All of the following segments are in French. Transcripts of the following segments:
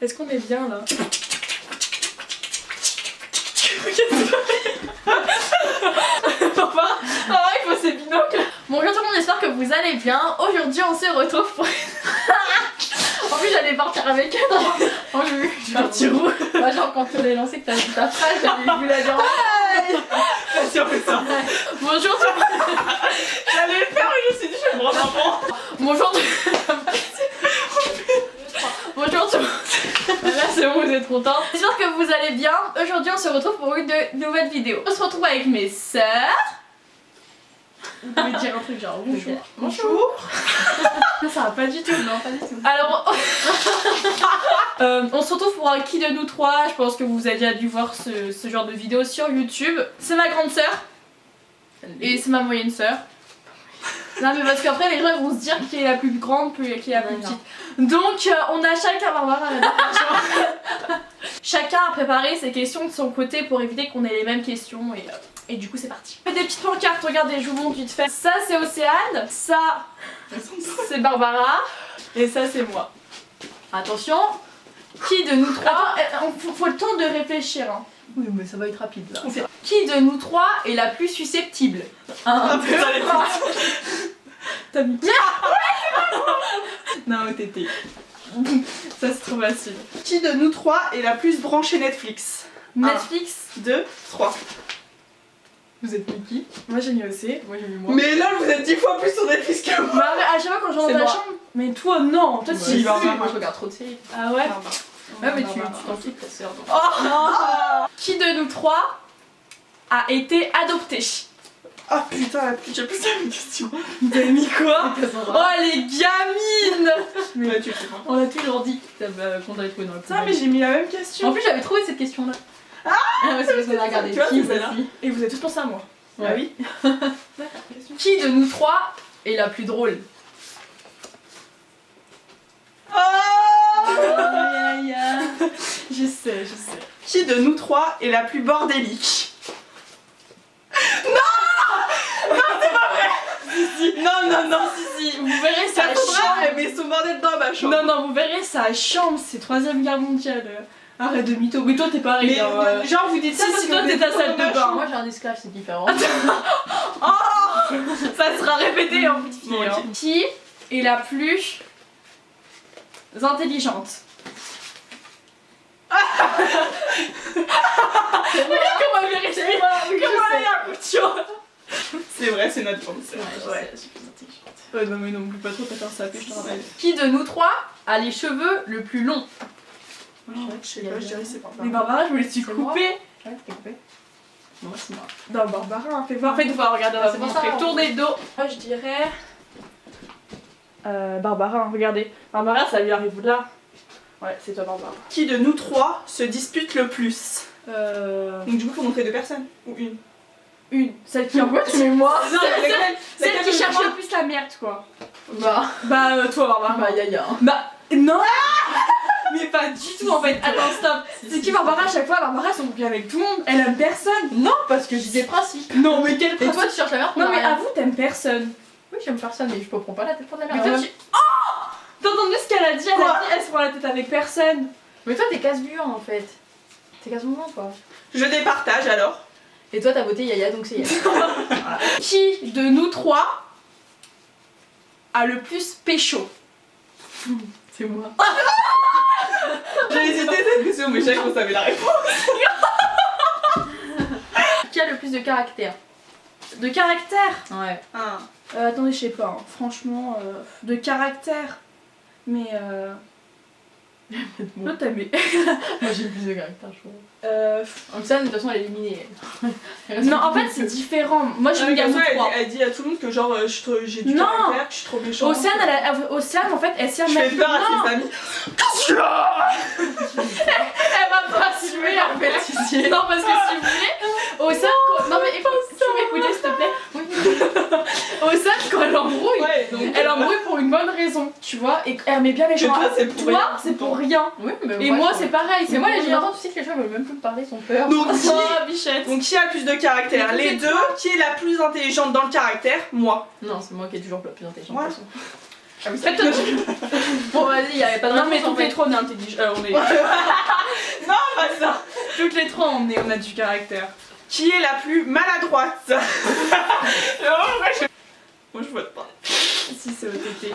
Est-ce qu'on est bien là? Papa, il faut ses binocles. Bonjour tout le monde, j'espère que vous allez bien. Aujourd'hui on se retrouve pour... En plus j'allais partir avec elle. Oh, je suis un petit roux. Moi genre quand tu l'as lancé que t'as dit ta phrase, j'avais vu la dire. Vas-y on fait ça. Bonjour tout le monde. J'allais le faire mais je me suis dit je vais me rendre avant. Bonjour tout le monde. Bonjour tout le monde. Là c'est bon, vous êtes contents. J'espère que vous allez bien. Aujourd'hui on se retrouve pour une nouvelle vidéo. On se retrouve avec mes sœurs. Vous pouvez dire un truc genre bonjour. Bonjour. Ça va pas du tout. Non pas du tout. Alors on se retrouve pour un qui de nous trois. Je pense que vous avez déjà dû voir ce genre de vidéo sur YouTube. C'est ma grande sœur et c'est ma moyenne sœur. Non mais parce qu'après les gens ils vont se dire qui est la plus grande, qui est la plus petite. Donc on a chacun, Barbara chacun a préparé ses questions de son côté pour éviter qu'on ait les mêmes questions et du coup c'est parti. Des petites pancartes, regardez, je vous montre vite fait. Ça c'est Océane, ça c'est Barbara et ça c'est moi. Attention, qui de nous trois... faut le temps de réfléchir hein. Oui mais ça va être rapide là. Qui de nous trois est la plus susceptible? Putain les T'as mis... Non tété. Ça c'est trop facile. Qui de nous trois est la plus branchée Netflix? Netflix. 2, 3. Vous êtes mis qui? Moi j'ai mis OC, moi j'ai mis moi. Mais là vous êtes 10 fois plus sur Netflix que moi. Bah à chaque fois quand je rentre dans la chambre. Mais toi non, toi Si, tu moi je regarde trop de séries. Ah ouais? Ouais mais tu t'en fous de ta sœur. Qui de nous trois a été adopté? Ah putain, j'ai plus la même question. T'as mis quoi? Oh les gamines! Mais tu sais pas. On l'a toujours dit. Qu'on avait trouvé dans le Putain mais j'ai mis la même question. En plus j'avais trouvé cette question là. Ah ouais c'est parce qu'on a regardé Tu vois, qui c'est celle-là. aussi. Et vous êtes tous pensé à moi. Ah oui. Qui de nous trois est la plus drôle? Je sais. Qui de nous trois est la plus bordélique? Non, Si, vous verrez ça ça chambre. faudra, elle met son bordel dans ma chambre. Non, vous verrez ça chambre, c'est 3ème guerre mondiale. Arrête de mytho. Oui, toi t'es pareil. Mais hein, genre vous dites ça Si, parce si, que toi vous t'es êtes ta trop salle dans ma de bain. chambre. Moi j'ai un esclave c'est différent. Ça sera répété en petite fille. Bon, ok. Hein. Qui est la plus intelligente? Comment elle vérifie? Comment elle a un coup de chaud? C'est vrai, c'est notre chance. Ouais. Ouais, non mais non, oublie pas trop, t'as fait un sapé, je te rappelle. Qui de nous trois a les cheveux le plus longs? Je sais pas, je dirais c'est pas Mais Barbara, je me laisse-tu C'est moi. couper? Ouais t'es coupé. Non c'est moi. Non, Barbara, fais voir. En fait, regarder, on va C'est vous pour ça, montrer. hein. Tournez le dos. Moi, je dirais. Barbara, regardez. Barbara, ça lui arrive là. Ouais, c'est toi, Barbara. Qui de nous trois se dispute le plus? Donc du coup faut montrer 2 personnes ou une? Une. Celle qui envoie, tu mets moi. Non, Celle qui cherche le plus la merde, quoi. Bah Toi, Barbara. bah Yaya. Bah, non! Mais pas du tout en fait. Attends, stop. C'est qui Barbara à chaque fois? Barbara, elle s'embrouille avec tout le monde. Elle aime personne. Non parce que j'ai des principes. Non, mais quel Et principe? toi tu cherches la merde. Non, mais avoue, t'aimes personne. Oui j'aime personne mais je peux prendre pas la tête pour de la Mais merde. toi, tu. Oh! T'as entendu ce qu'elle a dit? Elle Quoi? a dit, elle se prend la tête avec personne. Mais toi t'es casse-buant en fait. T'es casse-mouvant toi. Je départage alors. Et toi t'as voté Yaya donc c'est Yaya. Qui de nous trois a le plus pécho? C'est moi. J'ai hésité cette question mais je savais qu'on savait la réponse. Qui a le plus de caractère? De caractère? Ouais. Ah. Attendez, je sais pas, hein. Franchement, de caractère. Mais Moi toi t'as mis. j'ai plus de caractère je trouve. Océane de toute façon elle est éliminée. Non, en fait c'est différent. Moi je Ah, me mais garde comme ça, trois. elle dit à tout le monde que genre j'ai du Non. caractère, que je suis trop méchante. Océane en fait elle sert Je fais peur à Non, ses amis. elle va pas suer en fait. Non parce que si vous voulez, Océane non mais tu m'écouter s'il te plaît. Océane quand elle embrouille, Ouais, donc, elle embrouille pour une bonne raison, tu vois, et elle met bien les gens. toi, c'est pour Toi rien. c'est pour rien. Oui mais Et moi c'est pareil, Mais moi les pour gens rien. tu sais que les gens veulent même plus me parler, ils sont peur. Donc qui, Oh bichette. donc qui a le plus de caractère? Mais Les c'est deux. Qui est la plus intelligente dans le caractère? Moi. Non c'est moi qui est toujours la plus intelligente Ouais. de toute façon. Ah oui, Faites-toi. Bon, vas-y, il y avait pas de Non, mais réponse, en toutes les fait. trois on est intelligents. On est. Non, pas ça. Toutes les trois on a du caractère. Qui est la plus maladroite? Moi je vote pas. Si c'est OTT. Des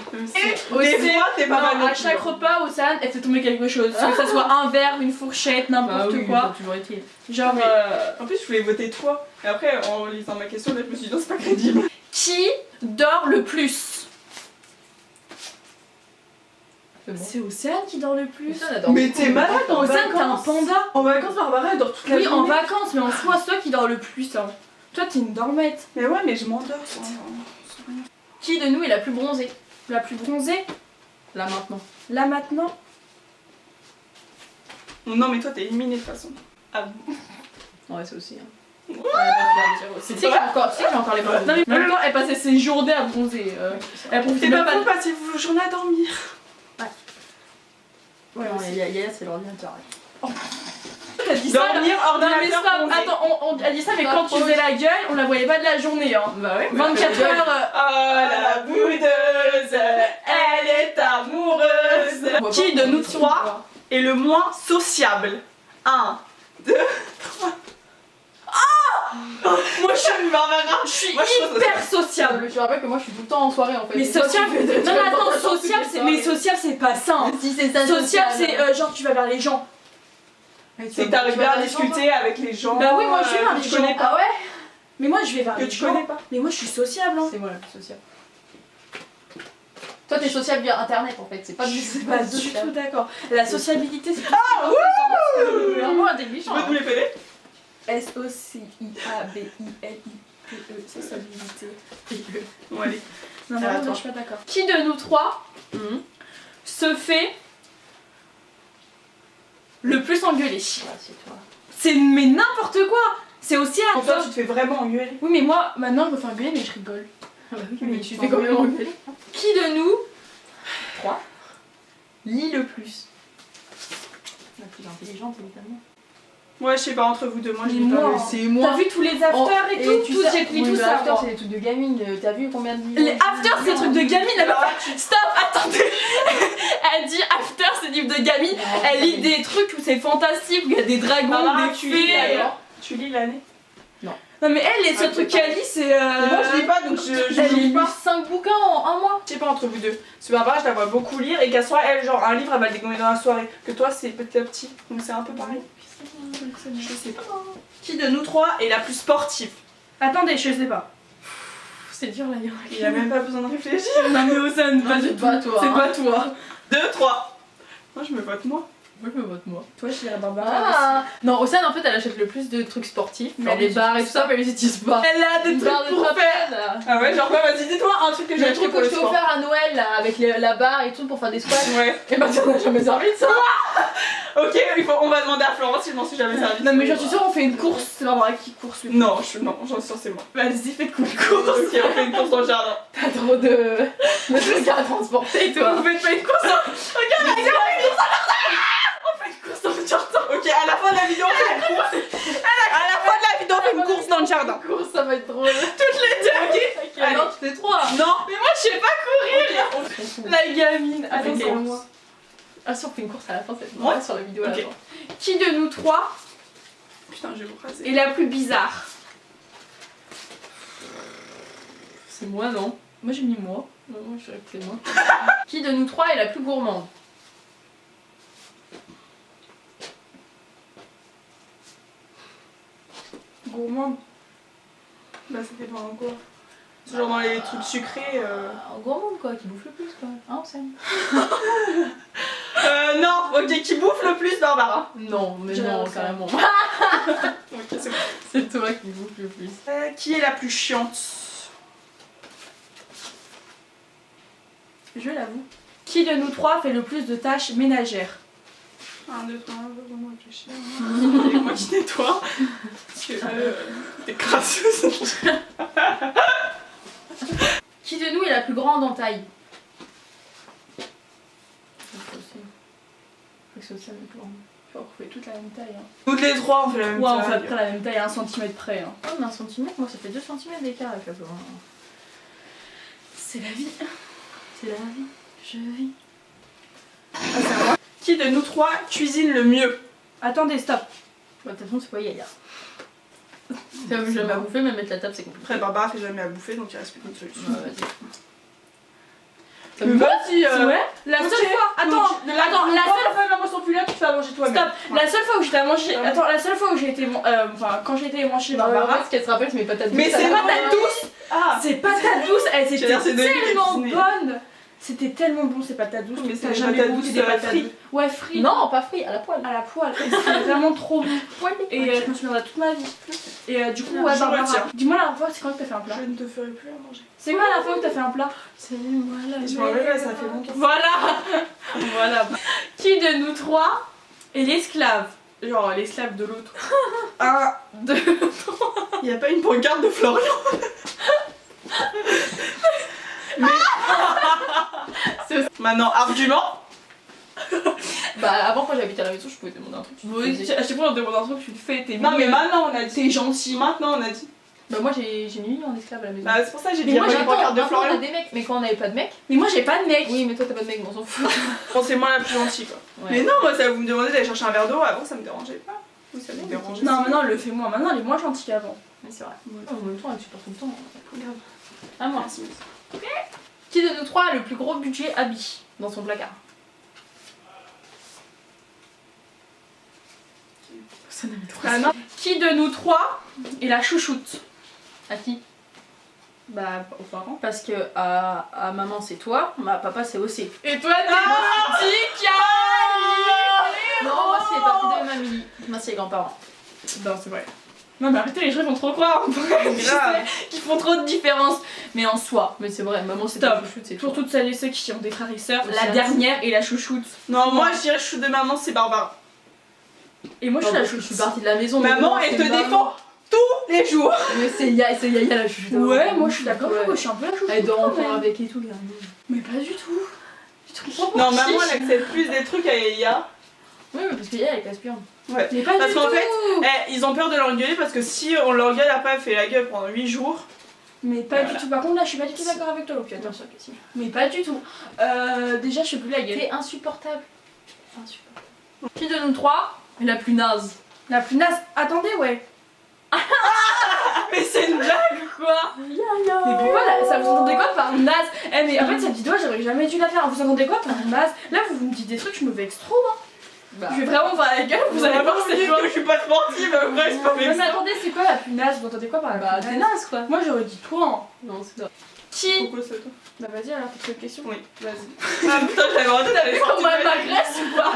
fois t'es pas mal non à plus, chaque hein. repas, Océane, elle fait tomber quelque chose. Que ça soit un verre, une fourchette, n'importe Bah oui, quoi. ça a toujours été. Genre. Mais- En plus je voulais voter toi. Et après en lisant ma question là je me suis dit non c'est pas crédible. Qui dort le plus? C'est bon. C'est Océane qui dort le plus. Océane adore Mais beaucoup. t'es malade en Océane, t'es un vacances. panda. En vacances Barbara elle dort toute la Oui, en journée. vacances, mais en soi, c'est toi qui dors le plus. Hein. Toi, t'es une dormette. Mais ouais mais je m'endors. Qui de nous est la plus bronzée? La plus bronzée? Là maintenant. Là maintenant? Non mais toi t'es éliminée de toute façon. Ah bon. Ouais, c'est aussi. Hein. Ouais, je vais le dire aussi. Tu sais que j'ai encore les bronzés. Non, mais en même temps, elle passait ses journées à bronzer. Elle profitait C'est même pas pas vous de. passez vos journées à dormir. Ouais, non, Yaya, c'est l'ordinateur. T'as dit ça là? Dormir, Non, mais ordinateur, stop. bronzer. Attends, on a dit ça, mais Stop, quand tu pause. faisais la gueule, on la voyait pas de la journée. Hein. Bah ouais, 24 heures. Oh la boudeuse, elle est amoureuse. Qui de nous trois est le moins sociable? 1, 2, 3. Ah! Moi je suis Barbara. Je suis Moi, je trouve ça hyper sociable. Je te rappelle que moi je suis tout le temps en soirée en fait. Mais Et toi, sociable. tu fais de- Non, mais tu vas attends, dans sociable, toutes c'est. les Mais soirées. sociable, c'est pas ça. Hein. Si c'est ça, Sociable, c'est genre tu vas vers les gens. C'est que t'arrives bien à discuter avec les gens. Bah oui, moi je vais vers que les tu gens. connais pas. Ah ouais? Mais moi je vais vers Que les tu gens. connais pas. Mais moi je suis sociable. Hein. C'est moi la plus sociable. Toi t'es sociable via internet en fait, c'est pas Je du suis pas du social. tout d'accord. La sociabilité, c'est. Ah wouh! Vraiment Tu intelligent. peux nous les péter? S-O-C-I-A-B-I-L-I-T-E. Sociabilité. Bon allez. Non, Ah, non, attends. je suis pas d'accord. Qui de nous trois se fait le plus engueuler? Ouais, c'est toi. C'est mais n'importe quoi. C'est aussi à Toi tu te fais vraiment engueuler. Oui, mais moi maintenant je me fais engueuler, mais je rigole. Ah bah oui, Mais mais tu tu t'en fais quand même rends engueuler. Qui de nous 3. Lis le plus. La plus intelligente évidemment. Ouais, je sais pas, entre vous deux, moi je Mais lis pas. moi, le- C'est moi. T'as vu tous les afters et tout, tu tout sais, j'ai pris oui, tout le ça. after, moi. c'est des trucs de gamine. T'as vu combien de Les afters, c'est des trucs de gamine. La meuf, stop, attendez. Elle dit after, c'est des livres de gamine. Elle lit des trucs où c'est fantastique, où il y a des dragons, Barbara, des tu lis fées. alors? Tu lis l'année? Non, mais elle, les seuls Ah, trucs c'est pas- qu'elle lit, c'est. Moi je lis pas donc je Elle lis lit pas. 5 bouquins en un mois. Je sais pas entre vous deux. Parce que Barbara, je la vois beaucoup lire et qu'elle soit elle, genre un livre, elle va le dégommer dans la soirée. Que toi, c'est petit à petit. Donc c'est un peu pareil. Je sais pas. Qui de nous trois est la plus sportive? Attendez, je sais pas. C'est dur là, Il a même pas besoin de réfléchir. Non, mais Océane, pas Non, du c'est tout. pas toi, C'est hein. pas toi. 2, 3. Moi je me vote moi. Moi je me vote moi. Toi, je dirais Barbara. Ah non, Océane en fait elle achète le plus de trucs sportifs, Mais genre elle les utilise bars et tout ça, mais elle les utilise pas. Elle a des Une trucs barre de pour faire. trapèze. Ah ouais, genre quoi, vas-y, dis-toi un truc que j'ai Le acheté truc pour que le je t'ai sport. offert à Noël là, avec la barre et tout pour faire des squats. Ouais. Et bah t'en as jamais servi de ça. Ok, on va demander à Florence, il m'en suis jamais servi. Non, mais genre, tu sais, on fait une course. C'est Barbara qui course. le- Non, non, j'en suis sûre, c'est moi. Vas-y, faites une course. Ok, on fait une course dans le jardin. T'as trop de trucs à transporter toi. Vous faites pas une course. Hein. Regarde, on fait une course dans le jardin. Ok, à la fin de la vidéo, on fait une course. À la fin de la vidéo, on fait une course dans le jardin. Course, ça va être drôle. Toutes les deux. Ok, alors tu fais 3. Non. Mais moi, je sais pas courir. La gamine. Attends, Ok. c'est moi. Ah si on fait une course à la fin, c'est Ouais. moi sur la vidéo à la Ok. fin. Qui de nous trois Putain, je vais vous raser. est la plus bizarre? C'est moi non? Moi, j'ai mis moi. Non, moi je dirais que c'est moi. Qui de nous trois est la plus gourmande? Gourmande. Bah, ça dépend en quoi. C'est genre dans les trucs sucrés. Gourmande quoi, qui bouffe le plus quoi. Hein Sam? Non, ok, qui bouffe le plus, Barbara? Non, mais J'ai non, rien carrément. Ok, c'est bon. C'est toi qui bouffe le plus. Qui est la plus chiante? Je l'avoue. Qui de nous trois fait le plus de tâches ménagères? 1, 2, 3, 1, vraiment réfléchir. C'est moi qui nettoie. Parce que t'es crasseuse. Qui de nous est la plus grande en taille? C'est aussi la plus grande. Je crois qu'on fait toute la même taille. Hein. Toutes les trois, on fait la même Ouais, on fait à taille. peu près la même taille, à 1 cm près. Hein. Oh mais 1 cm, moi ça fait 2 cm d'écart avec la plus grande. C'est la vie. C'est la vie. Je vis. Ah, c'est à moi. Qui de nous trois cuisine le mieux? Attendez, stop. Bah, de toute façon, c'est pas Yaya. Comme jamais à bouffer, même mettre la table, c'est compliqué. Après, Barbara fait jamais à bouffer, donc il reste plus qu'une solution. Ouais, vas-y. Ça Mais me va. vas-y, Ouais. La seule fois. Attends, la seule fois. Maman sans là, tu te fais à manger toi-même. Stop. La seule fois où j'étais à manger. Attends, la seule fois où j'ai été. Enfin, quand j'ai été manger chez Non, mais en Barbara. fait, ce qu'elle se rappelle, c'est mes patates douces. Mais c'est pas patates douces. Ah. C'est patates douces, elles J'ai étaient l'air, c'est Noémie qui a tellement cuisiné. bonnes. C'était tellement bon ces patates douces. Mais c'est T'as des jamais patates goûté douces, des patates frites. douces. Ouais, frites. Non, pas frites, à la poêle. À la poêle. Et c'était vraiment trop bon. Et je me souviendrai toute ma vie. Et du coup, Non, ouais, je Barbara. retiens. Dis-moi la dernière fois, c'est quand que t'as fait un plat? Je ne te ferai plus à manger. C'est quoi la dernière fois que t'as fait un plat? C'est moi la Je me rappelle, ça fait longtemps. Voilà. Voilà. Qui de nous trois est l'esclave? Genre l'esclave de l'autre. 1, 2, 3. Il n'y a pas une pancarte de Florian. Mais. Maintenant, argument. Bah, avant, quand j'habitais à la maison, je pouvais demander un truc. Oui, à chaque fois on demande un truc, tu le fais, t'es Non, mais mignonne. maintenant on a dit. T'es gentil. Maintenant on a dit. Bah, moi, j'ai mis en esclave à la maison. Bah, c'est pour ça que j'ai dit. Mais Il y a moi, pas une pancarte de on a Florian. des mecs, mais quand on n'avait pas de mecs. Mais moi j'ai pas de mec. Oui, mais toi, t'as pas de mec, mais on s'en fout. Bon, c'est moi la plus gentille quoi. Ouais. Mais non, moi ça vous me demandez d'aller chercher un verre d'eau, avant ça me dérangeait pas. Oui, ça me dérangeait. Non, maintenant elle le fait moins. Maintenant elle est moins gentille qu'avant. Mais c'est vrai. En même temps, elle supporte tout le temps. Grave. À moi. Merci. Qui de nous trois a le plus gros budget habit dans son placard? Ça n'a mis trop. Ah non. Qui de nous trois est la chouchoute? À qui? Bah aux parents. Parce que à maman, c'est toi, à papa, c'est OC. Et toi t'es petit Non, moi, c'est partie de mamie. Moi, c'est les grands-parents. Non c'est vrai. Non mais arrêtez, les gens vont trop croire. Grave. Qu'ils font trop de différence. Mais en soi, Mais c'est vrai, maman, c'est Stop. ta chouchoute, c'est pour tout. toutes celles et ceux qui ont des frères et sœurs, Aussi, la hein. dernière est la chouchoute. Non, moi je dirais chou de maman, c'est Barbara. Et moi je suis Non, la je suis chouchoute. partie de la maison. mais Maman, moi, elle c'est te maman. défend tous les jours. Mais c'est Yaya la chouchoute. Ouais, moi je suis d'accord, Ouais. je suis un peu la chouchoute. Elle dort quand encore même. avec et tout, carrément. Mais pas du tout. Tu te comprends Non, pas? maman elle accepte plus des trucs à Yaya. Oui, mais parce que Yaya, elle casse bien. Ouais. Mais pas Parce du qu'en tout. fait, ils ont peur de l'engueuler parce que si on l'engueule, après elle fait la gueule pendant 8 jours. Mais pas Voilà. du tout. Par contre là, je suis pas du tout d'accord avec toi, Loki. Bien sûr que si. Mais pas du tout. Déjà, je fais plus la gueule. T'es insupportable. Insupportable. Qui de nous trois est la plus naze? La plus naze. Attendez, ouais. Mais c'est une blague. Quoi? Yaya. Mais pourquoi là, ça vous entendez quoi par naze? Eh mais en fait cette vidéo j'aurais jamais dû la faire. Vous entendez quoi par naze? Là vous me dites des trucs, je me vexe trop. Hein. Bah, Je vais vraiment voir la gueule, vous allez voir c'est dire quoi. que je suis pas sportive, après c'est pas Mais vexant. attendez, c'est quoi la plus naze? Vous entendez quoi par la bah plus t'es naze? naze quoi. Moi j'aurais dit toi. Hein. Non, c'est toi. Qui? Pourquoi c'est toi? Bah vas-y alors, t'as une question. Oui, vas-y. Ah putain, j'avais en tête d'aller sortir. Comment elle m'agresse ou pas?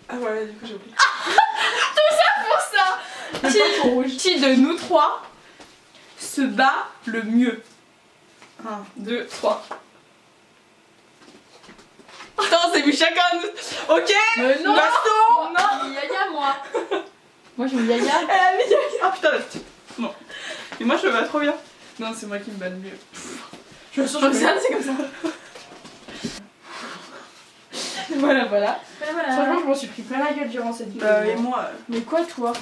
Ah ouais, du coup j'ai oublié. Pour ça. Qui de nous trois se bat le mieux? 1, 2, 3. Putain, c'est vu chacun nous. Ok. Mais non. Baston. Non, j'ai mis Yaya moi. Moi j'ai mis Yaya. Elle a mis. Ah putain, la petite. Bon. Et moi je me bats trop bien. Non, c'est moi qui me bats le mieux. Je me sens comme ça, c'est comme ça. Voilà, voilà. Voilà. Franchement, je m'en suis pris plein la gueule durant cette vidéo. Et moi. Mais quoi, toi?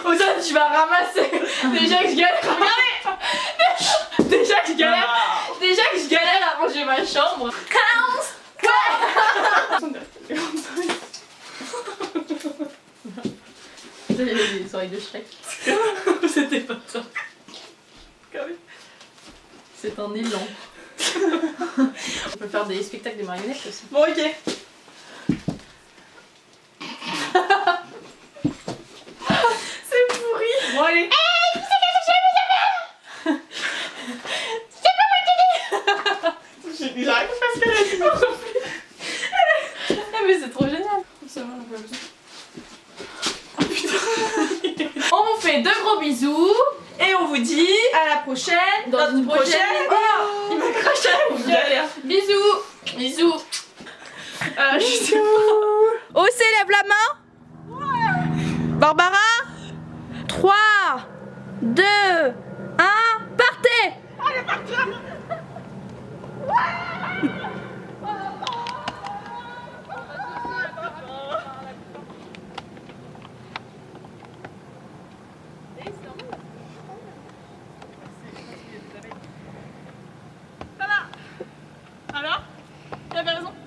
Ozan, tu vas ramasser. Déjà que je galère. Regardez. Déjà que je galère. Ah. Déjà que je galère à ranger ma chambre. Il y avait les oreilles de Shrek. C'était pas ça. C'est un élan. On peut faire des spectacles de marionnettes aussi. Bon, ok. C'est pourri. Bon, allez. J'arrive pas à ce qu'elle a dit. Ah mais c'est trop génial. Ça va, on va besoin. On vous fait de gros bisous. Et on vous dit À la prochaine. Dans une prochaine Oh, il m'a craché à la gueule. Bisous. Bisous. Je sais pas. Ose, lève la main. Barbara. 3, 2, 1, partez. Alors avait raison.